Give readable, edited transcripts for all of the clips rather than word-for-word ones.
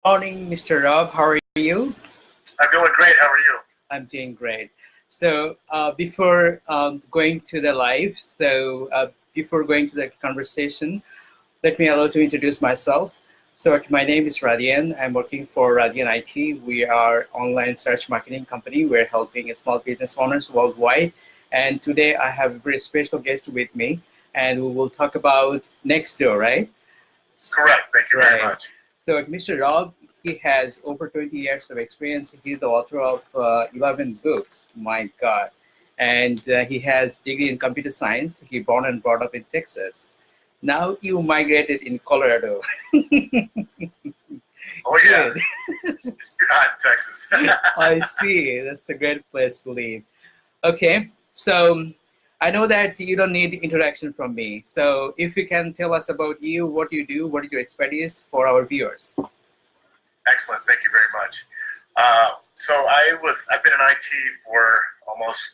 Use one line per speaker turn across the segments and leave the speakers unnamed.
Morning, Mr. Rob. How are you?
I'm doing great. How are you?
I'm doing great. So, before going to the live, before going to the conversation, let me allow to introduce myself. So, my name is Radyan. I'm working for Radyan-IT. We are online search marketing company. We're helping small business owners worldwide. And today I have a very special guest with me, and we will talk about Nextdoor, right?
Correct. Thank you very
Right.
much.
So Mr. Rob, he has over 20 years of experience. He's the author of 11 books. My God. And he has degree in computer science. He born and brought up in Texas. Now you migrated in Colorado.
Oh yeah,
Good.
it's too hot in Texas.
I see. That's a great place to live. Okay. So I know that you don't need introduction from me. So if you can tell us about you, what you do, what is your expertise for our viewers.
Excellent. Thank you very much. I've been in IT for almost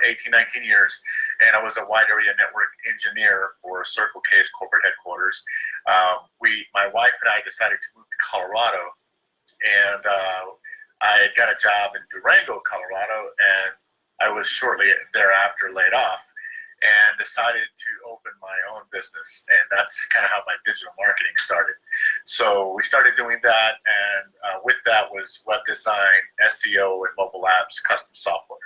18, 19 years, and I was a wide area network engineer for Circle K's corporate headquarters. My wife and I decided to move to Colorado, and I got a job in Durango, Colorado, and I was shortly thereafter laid off and decided to open my own business. And that's kind of how my digital marketing started. So we started doing that, and with that was web design, SEO, and mobile apps, custom software.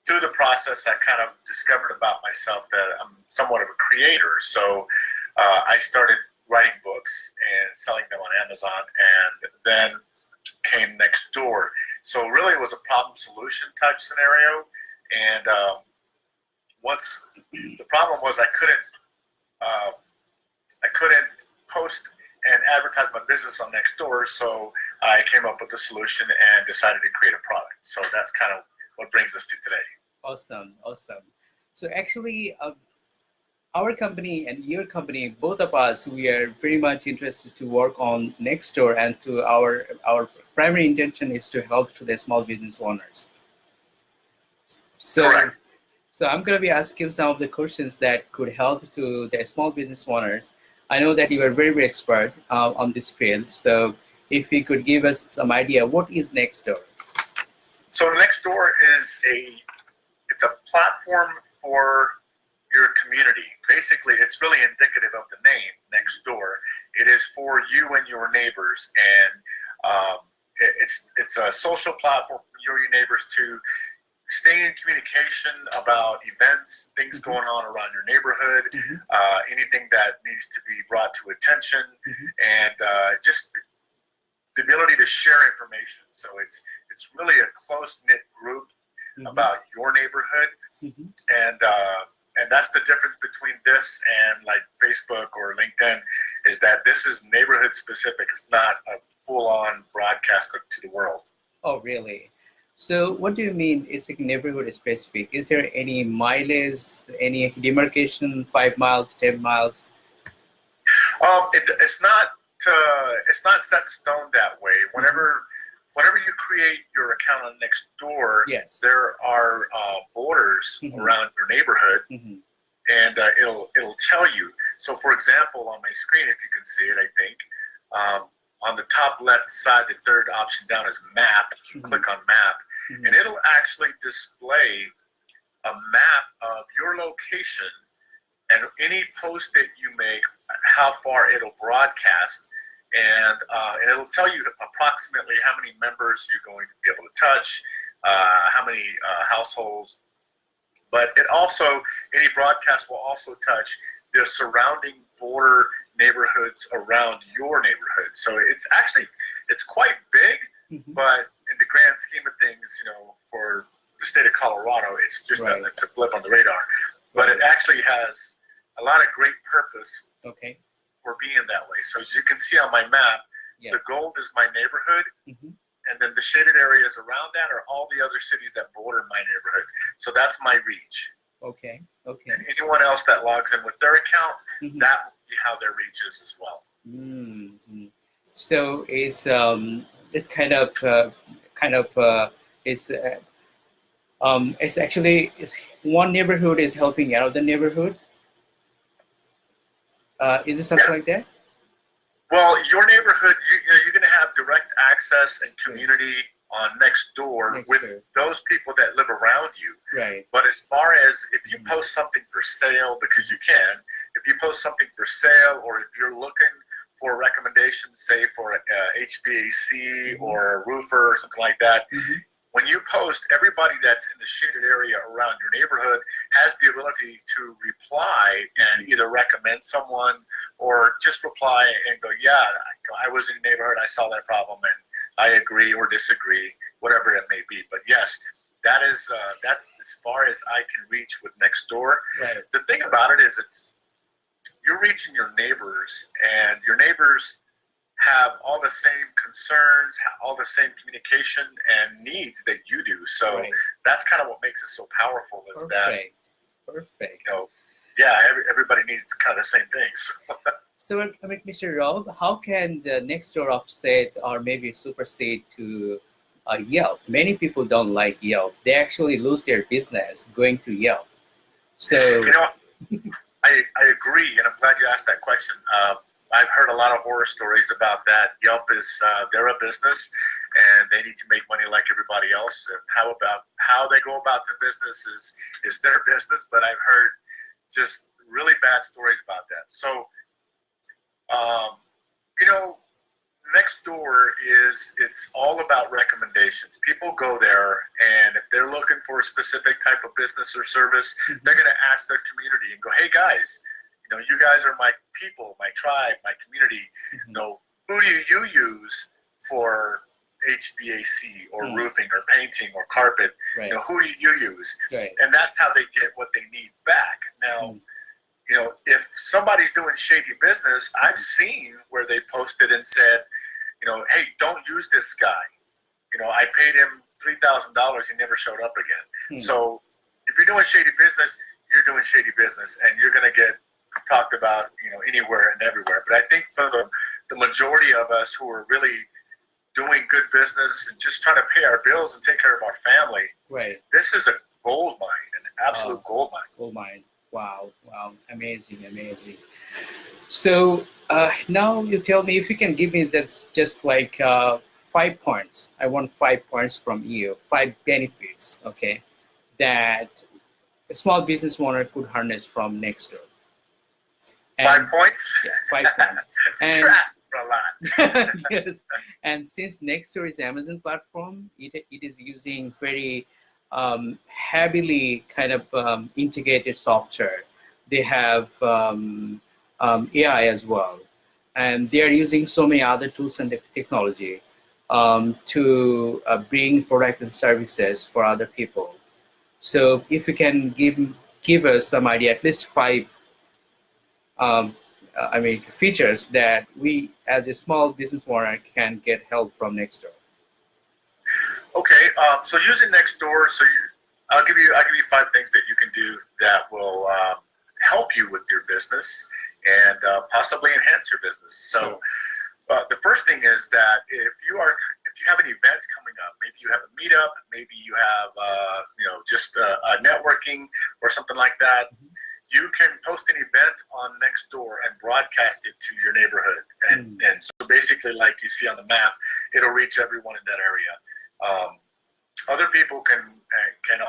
Through the process, I kind of discovered about myself that I'm somewhat of a creator. So I started writing books and selling them on Amazon, and then came Nextdoor. So really, it was a problem solution type scenario. And once the problem was, I couldn't post and advertise my business on Nextdoor. So I came up with a solution and decided to create a product. So that's kind of what brings us to today.
Awesome, awesome. So actually, our company and your company, both of us, we are very much interested to work on Nextdoor, and to our primary intention is to help to the small business owners. So,
Correct.
so I'm going to be asking some of the questions that could help to the small business owners. I know that you are very, very expert on this field. So if you could give us some idea, what is Nextdoor?
So Nextdoor it's a platform for your community. Basically, it's really indicative of the name Nextdoor. It is for you and your neighbors, and it's a social platform for you and your neighbors to stay in communication about events, things going on around your neighborhood, anything that needs to be brought to attention, and just the ability to share information. So it's really a close knit group about your neighborhood, and that's the difference between this and like Facebook or LinkedIn, is that this is neighborhood specific. It's not a full on broadcast to the world.
Oh, really? So what do you mean is it neighborhood specific? Is there any mileage, any demarcation, 5 miles, 10 miles?
It's not set in stone that way. Whenever you create your account on Nextdoor,
Yes.
there are borders around your neighborhood, and it'll tell you. So, for example, on my screen, if you can see it, I think on the top left side, the third option down is Map. You can click on Map, and it'll actually display a map of your location and any post that you make, how far it'll broadcast, and it'll tell you approximately how many members you're going to be able to touch, how many households. But it also, any broadcast will also touch the surrounding border neighborhoods around your neighborhood. So it's quite big, but in the grand scheme of things, for the state of Colorado, it's just it's a blip on the radar. But it actually has a lot of great purpose for being that way. So as you can see on my map, the gold is my neighborhood, and then the shaded areas around that are all the other cities that border my neighborhood. So that's my reach.
Okay.
And anyone else that logs in with their account, that will be how their reach is as well.
So it's it's actually it's one neighborhood is helping another neighborhood. Is it something like that?
Well, your neighborhood, you're going to have direct access and community on next door with those people that live around you.
Right.
But as far as if you post something for sale, because you can, if you post something for sale, or if you're looking for recommendations, say for HVAC or a roofer or something like that, when you post, everybody that's in the shaded area around your neighborhood has the ability to reply and either recommend someone or just reply and go, yeah, I was in your neighborhood, I saw that problem, and I agree or disagree, whatever it may be. But yes, that is that's as far as I can reach with Nextdoor.
Right.
The thing about it is you're reaching your neighbors, and your neighbors have all the same concerns, all the same communication and needs that you do. So that's kind of what makes it so powerful, is that, yeah, everybody needs kind of the same things.
So, I mean, Mr. Rob, how can the Nextdoor offset or maybe supersede to Yelp? Many people don't like Yelp. They actually lose their business going to Yelp. So,
I agree, and I'm glad you asked that question. I've heard a lot of horror stories about that. Yelp is, they're a business, and they need to make money like everybody else. And how they go about their business is their business, but I've heard just really bad stories about that. So, Nextdoor it's all about recommendations. People go there, and if they're looking for a specific type of business or service, they're going to ask their community and go, hey guys, you guys are my people, my tribe, my community. Who do you use for HVAC or roofing or painting or carpet? Who do you use? And that's how they get what they need back. Now, if somebody's doing shady business, I've seen where they posted and said, hey, don't use this guy. I paid him $3,000. He never showed up again. So if you're doing shady business, you're doing shady business, and you're going to get talked about, anywhere and everywhere. But I think for the majority of us who are really doing good business and just trying to pay our bills and take care of our family, this is a gold mine, an absolute gold mine.
Gold mine. Wow, amazing. So now you tell me, if you can give me that's just like 5 points. I want 5 points from you, 5 benefits, okay, that a small business owner could harness from Nextdoor.
5 points?
Yeah, 5 points. And
you're asking for a lot.
Yes, and since Nextdoor is Amazon platform, it is using very heavily kind of integrated software. They have AI as well, and they are using so many other tools and technology to bring products and services for other people. So if you can give us some idea, at least 5 features that we as a small business owner can get help from Nextdoor.
Okay, so using Nextdoor, I'll give you 5 things that you can do that will help you with your business and possibly enhance your business. So the first thing is that if you have an event coming up, maybe you have a meetup, maybe you have just a networking or something like that, you can post an event on Nextdoor and broadcast it to your neighborhood. And so basically, like you see on the map, it'll reach everyone in that area. Other people can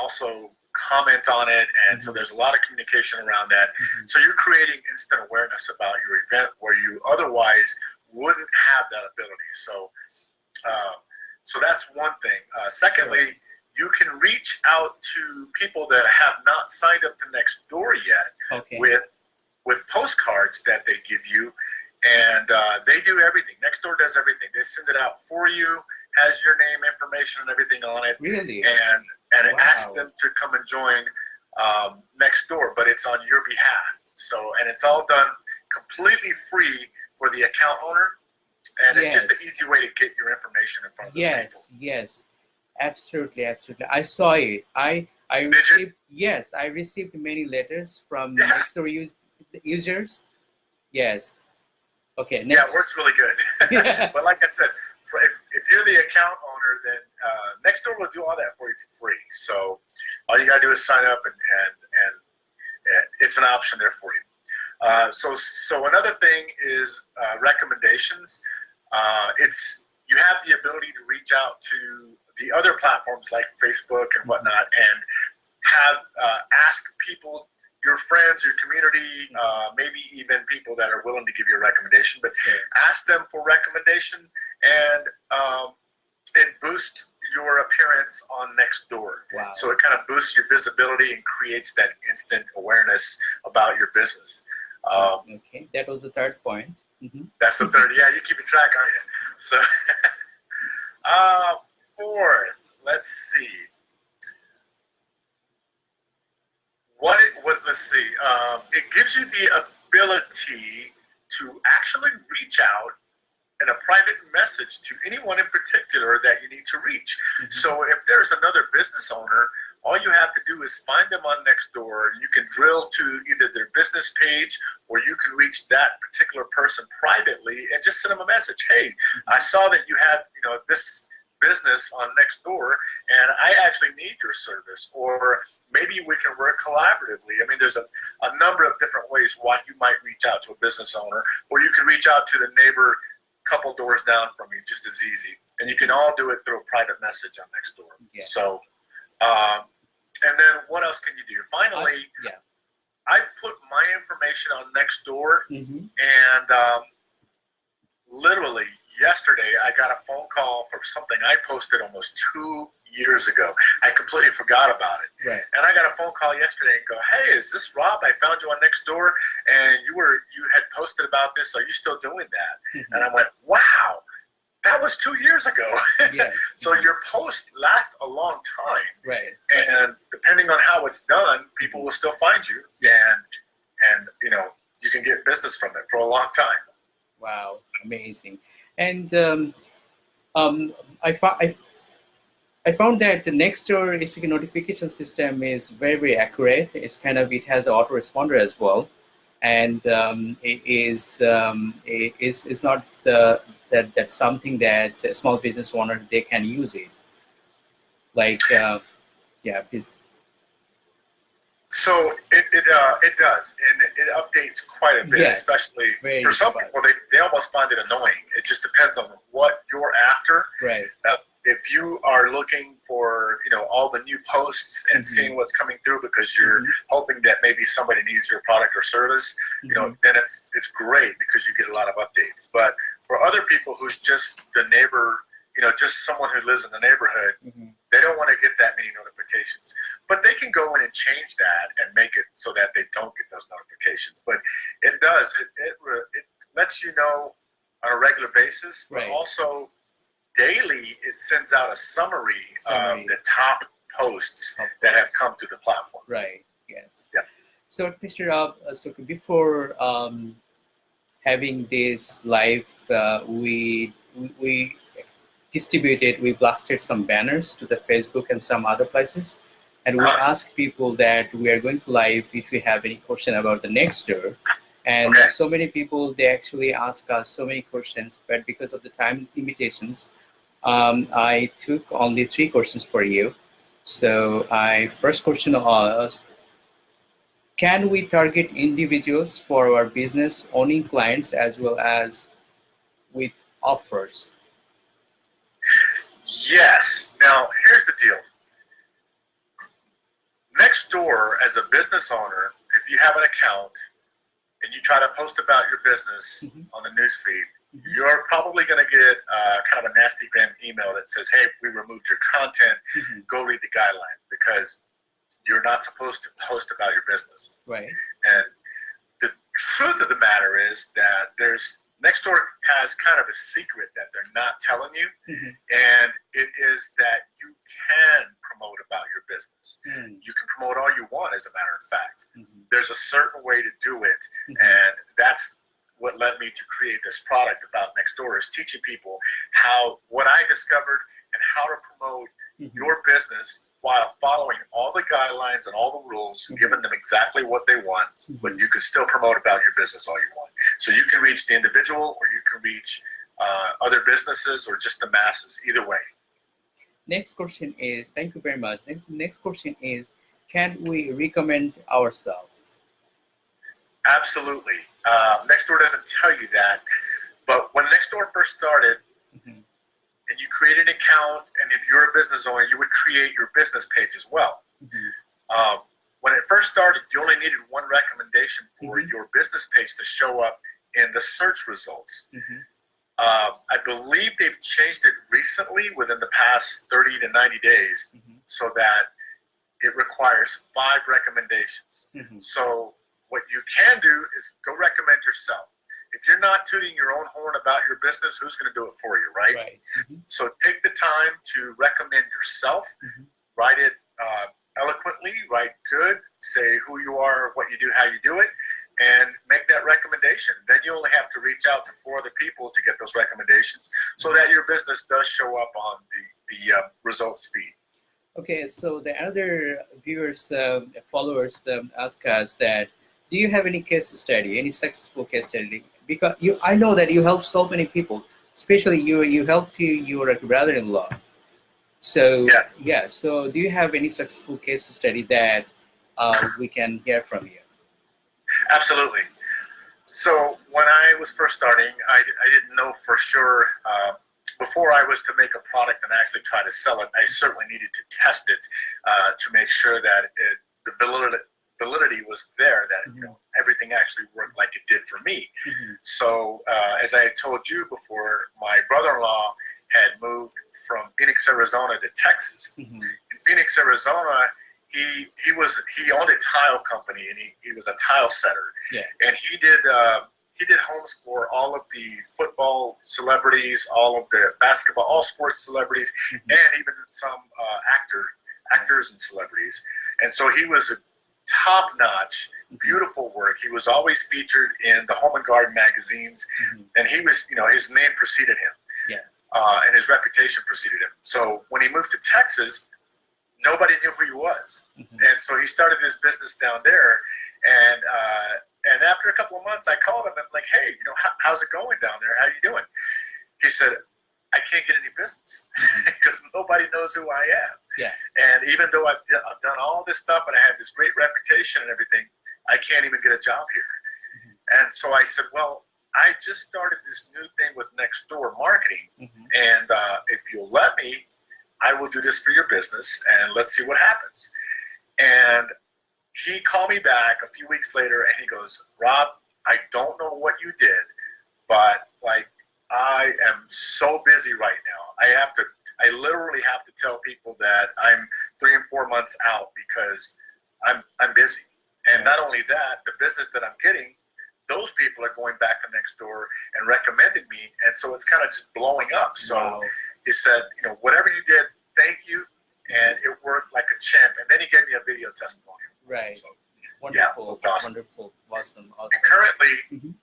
also comment on it, and so there's a lot of communication around that. So you're creating instant awareness about your event where you otherwise wouldn't have that ability. So that's one thing. Secondly, you can reach out to people that have not signed up to Nextdoor yet with postcards that they give you, and they do everything. Nextdoor does everything. They send it out for you, has your name, information, and everything on it.
Really?
And it asks them to come and join Nextdoor, but it's on your behalf. And it's all done completely free for the account owner, and it's just an easy way to get your information in front of those people.
Yes, absolutely. I saw it. I received I received many letters from Nextdoor users. Yes. Okay. Next.
Yeah, it works really good. But like I said, if you're the account owner, then Nextdoor will do all that for you for free. So all you gotta do is sign up, and it's an option there for you. So another thing is recommendations. You have the ability to reach out to the other platforms like Facebook and whatnot, and have ask people, your friends, your community, maybe even people that are willing to give you a recommendation, but ask them for recommendation, and it boosts your appearance on Nextdoor.
Wow.
So it kind of boosts your visibility and creates that instant awareness about your business.
Okay, that was the third point.
That's the third. Yeah, you're keeping track, aren't you? So, fourth, let's see. Let's see. It gives you the ability to actually reach out in a private message to anyone in particular that you need to reach. So if there's another business owner, all you have to do is find them on Nextdoor. You can drill to either their business page, or you can reach that particular person privately and just send them a message. Hey, I saw that you have, this business on Nextdoor, and I actually need your service, or maybe we can work collaboratively. I mean, there's a number of different ways why you might reach out to a business owner, or you can reach out to the neighbor couple doors down from you just as easy, and you can all do it through a private message on Nextdoor.
Yes.
So, and then what else can you do? Finally, I put my information on Nextdoor, and literally yesterday I got a phone call for something I posted almost 2 years ago. I completely forgot about it.
Right.
And I got a phone call yesterday and go, hey, is this Rob? I found you on Nextdoor, and you had posted about this. Are you still doing that? And I went, wow, that was 2 years ago.
Yes.
So your posts last a long time.
Right.
And depending on how it's done, people will still find you, and you can get business from it for a long time.
Wow, amazing. And I found that the Nextdoor ACK notification system is very, very accurate. It has an autoresponder as well, and it is not that's something that a small business owner, they can use it. Like please.
So it does, and it updates quite a bit,
Yes,
especially for some people. They almost find it annoying. It just depends on what you're after.
Right.
If you are looking for all the new posts and seeing what's coming through because you're hoping that maybe somebody needs your product or service, then it's great because you get a lot of updates. But for other people who's just the neighbor, just someone who lives in the neighborhood, they don't want to get that many notifications. But they can go in and change that and make it so that they don't get those notifications. But it does. It lets you know on a regular basis, but also daily it sends out a summary of the top posts that have come through the platform.
Right. Yes.
Yeah.
So, Mr. Rob, so before having this live, we we blasted some banners to the Facebook and some other places, and we asked people that we are going to live if you have any question about the Nextdoor. And so many people, they actually ask us so many questions, but because of the time limitations, I took only 3 questions for you. So first question was, can we target individuals for our business owning clients as well as with offers?
Yes. Now, here's the deal. Nextdoor, as a business owner, if you have an account and you try to post about your business on the newsfeed, you're probably going to get kind of a nasty gram email that says, hey, we removed your content. Go read the guidelines, because you're not supposed to post about your business.
Right.
And the truth of the matter is that Nextdoor has kind of a secret that they're not telling you, and it is that you can promote about your business. You can promote all you want, as a matter of fact. There's a certain way to do it, and that's what led me to create this product about Nextdoor, is teaching people what I discovered and how to promote your business while following all the guidelines and all the rules, giving them exactly what they want, but you can still promote about your business all you want. So you can reach the individual, or you can reach other businesses, or just the masses, either way.
Next question is, thank you very much. Next question is, can we recommend ourselves?
Absolutely. Nextdoor doesn't tell you that, but when Nextdoor first started, and you create an account, and if you're a business owner, you would create your business page as well. When it first started, you only needed one recommendation for your business page to show up in the search results. I believe they've changed it recently within the past 30 to 90 days so that it requires 5 recommendations. So what you can do is go recommend yourself. If you're not tooting your own horn about your business, who's going to do it for you, right? So take the time to recommend yourself, write it eloquently, write good, say who you are, what you do, how you do it, and make that recommendation. Then you only have to reach out to 4 other people to get those recommendations so that your business does show up on the results feed.
Okay, so the other viewers, followers ask us that, do you have any case study, any successful case study? Because I know that you help so many people, especially you helped your brother-in-law. So
yes.
Yeah, so do you have any successful case study that we can hear from you?
Absolutely. So when I was first starting, I didn't know for sure. Before I was to make a product and actually try to sell it, I certainly needed to test it to make sure that the validity was there, that everything actually worked like it did for me. So as I had told you before, my brother-in-law had moved from Phoenix, Arizona to Texas. In Phoenix, Arizona, he owned a tile company, and he was a tile setter. And he did homes for all of the football celebrities, all of the basketball, all sports celebrities, and even some actors and celebrities. And so he was a top-notch, beautiful work. He was always featured in the Home and Garden magazines, and he was, his name preceded him, and his reputation preceded him. So when he moved to Texas, nobody knew who he was, and so he started his business down there. And after a couple of months, I called him and like, hey, how's it going down there? How you doing? He said, I can't get any business because nobody knows who I am. And even though I've done all this stuff and I have this great reputation and everything, I can't even get a job here. And so I said, well, I just started this new thing with Nextdoor marketing, and if you'll let me, I will do this for your business, and let's see what happens. And he called me back a few weeks later, and he goes, Rob, I don't know what you did, but I am so busy right now. I literally have to tell people that I'm 3 and 4 months out because I'm busy. And not only that, the business that I'm getting, those people are going back to Nextdoor and recommending me, and so it's kind of just blowing up. So he said, whatever you did, thank you, and it worked like a champ. And then he gave me a video testimonial.
Right. So,
wonderful. Yeah, it's awesome.
Wonderful. Awesome.
And currently,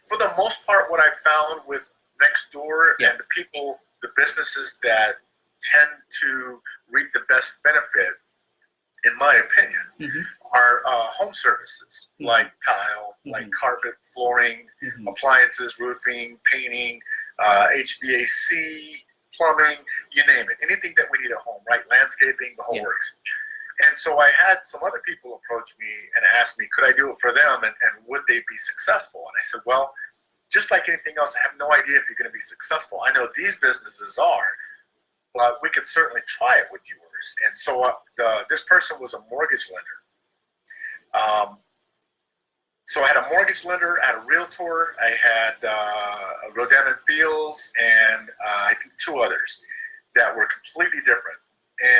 for the most part, what I found with Nextdoor and the businesses that tend to reap the best benefit, in my opinion, are home services like tile, like carpet, flooring, appliances, roofing, painting, HVAC, plumbing, you name it. Anything that we need at home, right? Landscaping, the whole works. And so I had some other people approach me and ask me, could I do it for them, and would they be successful? And I said, well, just like anything else, I have no idea if you're going to be successful. I know these businesses are, but we could certainly try it with yours. And so this person was a mortgage lender. So I had a mortgage lender, I had a realtor, I had Radyan-IT, and I think 2 others that were completely different.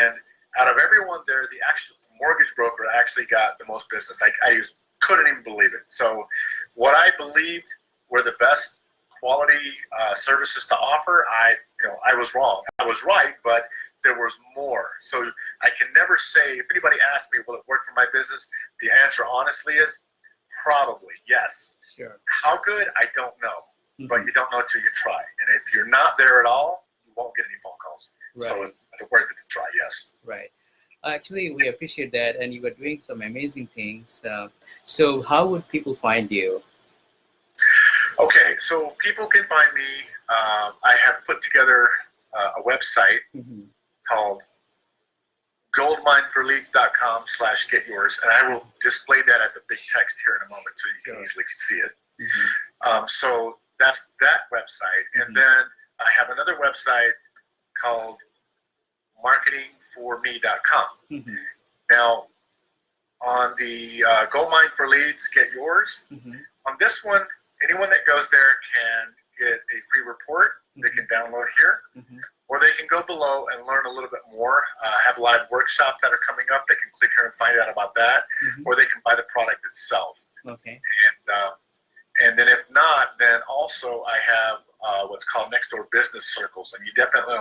And out of everyone there, the actual mortgage broker actually got the most business. I just couldn't even believe it. So what I believed were the best quality services to offer, I was wrong. I was right, but there was more. So I can never say, if anybody asks me, will it work for my business? The answer honestly is probably yes.
Sure.
How good? I don't know, but you don't know until you try. And if you're not there at all, you won't get any phone calls. Right. So it's worth it to try, yes.
Right. Actually, we appreciate that, and you are doing some amazing things. So how would people find you?
Okay, so people can find me. I have put together a website called goldmineforleads.com/get-yours, and I will display that as a big text here in a moment so you can easily see it. So that's that website. And then I have another website called marketingforme.com. Now, on the Gold Mine for Leads, Get Yours, on this one, anyone that goes there can get a free report they can download here, or they can go below and learn a little bit more. I have live workshops that are coming up. They can click here and find out about that, or they can buy the product itself. And then if not, then also I have what's called Nextdoor Business Circles, and you definitely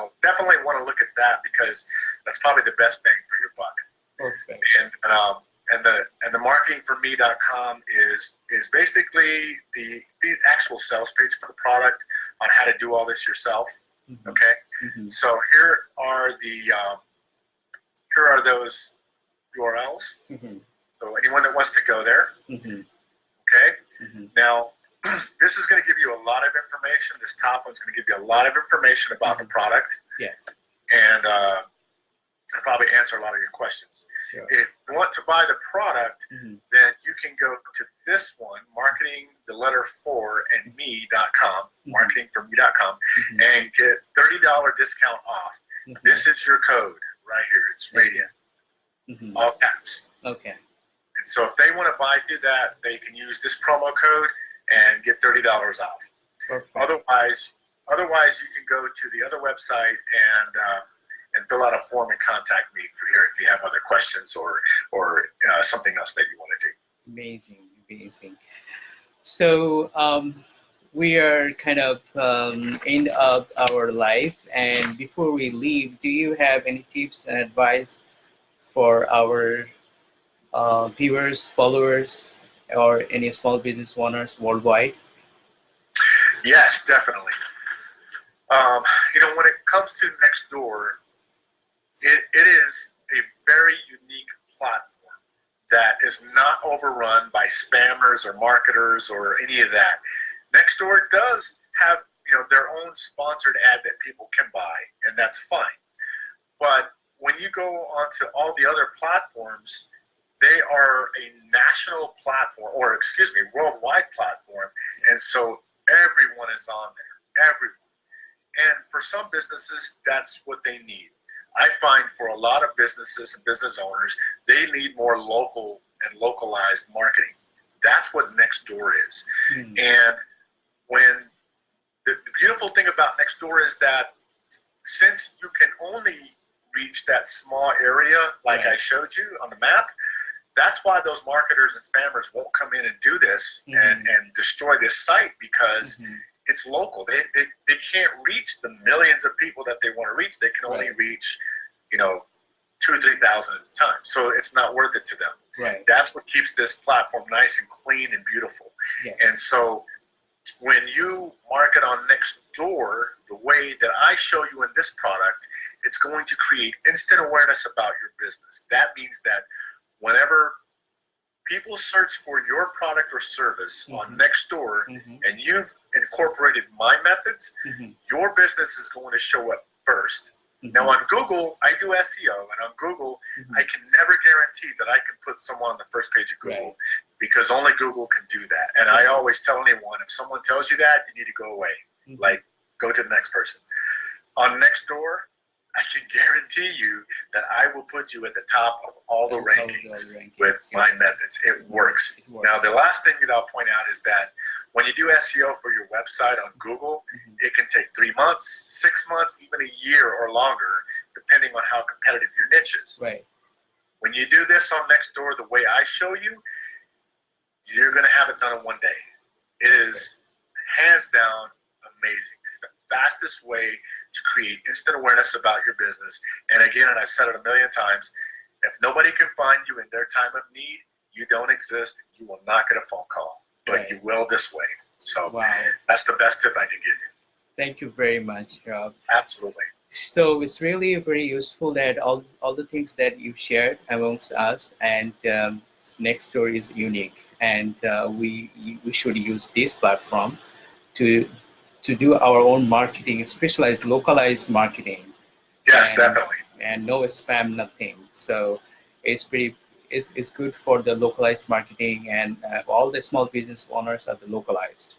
want to look at that because that's probably the best bang for your buck. And the marketingforme.com is basically the actual sales page for the product on how to do all this yourself. Okay, so here are those URLs. So anyone that wants to go there. Okay. Now, this is going to give you a lot of information. This top one's going to give you a lot of information about the product. And probably answer a lot of your questions. If you want to buy the product, then you can go to this one, marketing4me.com, marketingforme.com, and get $30 discount off. This is your code right here. It's Radyan, all caps. And so if they want to buy through that, they can use this promo code and get $30 off. Otherwise, you can go to the other website and fill out a form and contact me through here if you have other questions or something else that you want to do.
Amazing. So we are kind of end of our life, and before we leave, do you have any tips and advice for our viewers, followers, or any small business owners worldwide?
Yes, definitely. When it comes to Nextdoor, it is a very unique platform that is not overrun by spammers or marketers or any of that. Nextdoor does have their own sponsored ad that people can buy, and that's fine. But when you go onto all the other platforms, they are a national platform, or worldwide platform, and so everyone is on there, everyone. And for some businesses, that's what they need. I find for a lot of businesses and business owners, they need more local and localized marketing. That's what Nextdoor is. And when the beautiful thing about Nextdoor is that since you can only reach that small area, like I showed you on the map, that's why those marketers and spammers won't come in and do this and destroy this site, because it's local. They can't reach the millions of people that they want to reach. They can only reach, 2,000 or 3,000 at a time. So it's not worth it to them. That's what keeps this platform nice and clean and beautiful. And so when you market on Nextdoor the way that I show you in this product, it's going to create instant awareness about your business. That means that whenever people search for your product or service on Nextdoor and you've incorporated my methods, your business is going to show up first. Now on Google, I do SEO, and on Google, I can never guarantee that I can put someone on the first page of Google because only Google can do that. And I always tell anyone, if someone tells you that, you need to go away. Like, go to the next person. On Nextdoor, I can guarantee you that I will put you at the top of all the rankings with my methods. It works. Now, the last thing that I'll point out is that when you do SEO for your website on Google, it can take 3 months, 6 months, even a year or longer, depending on how competitive your niche is. When you do this on Nextdoor the way I show you, you're going to have it done in one day. It is hands down amazing. It's the fastest way to create instant awareness about your business. And again, and I've said it a million times, if nobody can find you in their time of need, you don't exist. You will not get a phone call, but you will this way. So that's the best tip I can give you.
Thank you very much, Rob.
Absolutely.
So it's really very useful that all the things that you shared amongst us, and Nextdoor is unique, and we should use this platform to do our own marketing, specialized, localized marketing.
Yes, definitely.
and no spam, nothing. So it's pretty. It's good for the localized marketing, and all the small business owners are the localized.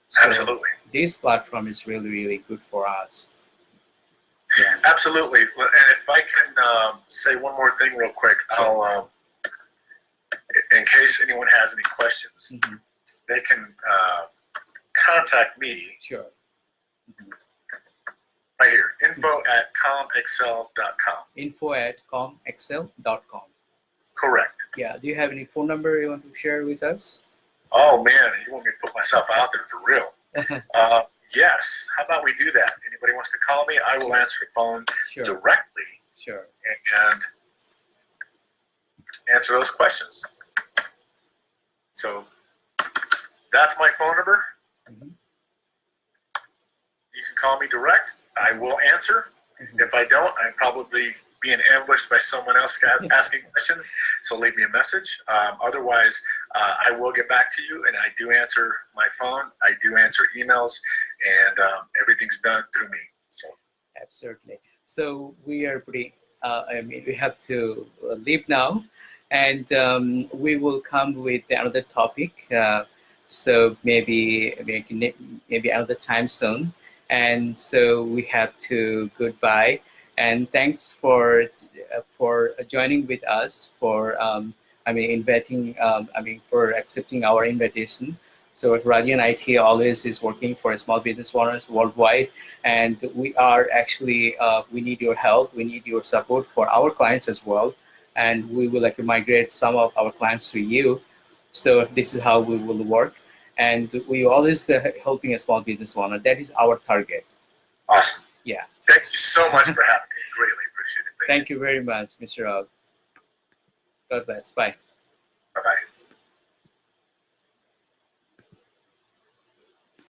So
Absolutely.
this platform is really, really good for us.
Yeah. Absolutely. And if I can say one more thing real quick, sure. I'll, in case anyone has any questions, mm-hmm. they can contact me.
Sure.
Mm-hmm. Right here, info@comexcel.com.
info@comexcel.com.
Correct.
Yeah. Do you have any phone number you want to share with us?
Oh man, you want me to put myself out there for real? Yes. How about we do that? Anybody wants to call me, I will answer the phone directly.
Sure.
And answer those questions. So that's my phone number. Mm-hmm. You can call me direct. I will answer. Mm-hmm. If I don't, I'm probably being ambushed by someone else asking questions. So leave me a message. Otherwise, I will get back to you, and I do answer my phone. I do answer emails, and everything's done through me. So
absolutely. So we are pretty. I mean, we have to leave now, and we will come with another topic. So maybe another time soon. And so we have to goodbye. And thanks for joining with us, for for accepting our invitation. So Radyan-IT always is working for small business owners worldwide, and we are actually we need your help, we need your support for our clients as well, and we will migrate some of our clients to you. So this is how we will work, and we always helping a small business owner. That is our target.
Awesome.
Yeah.
Thank you so much for having me. Greatly appreciate it.
Thank you very much, Mr. Rao. God bless. Bye.
Bye-bye.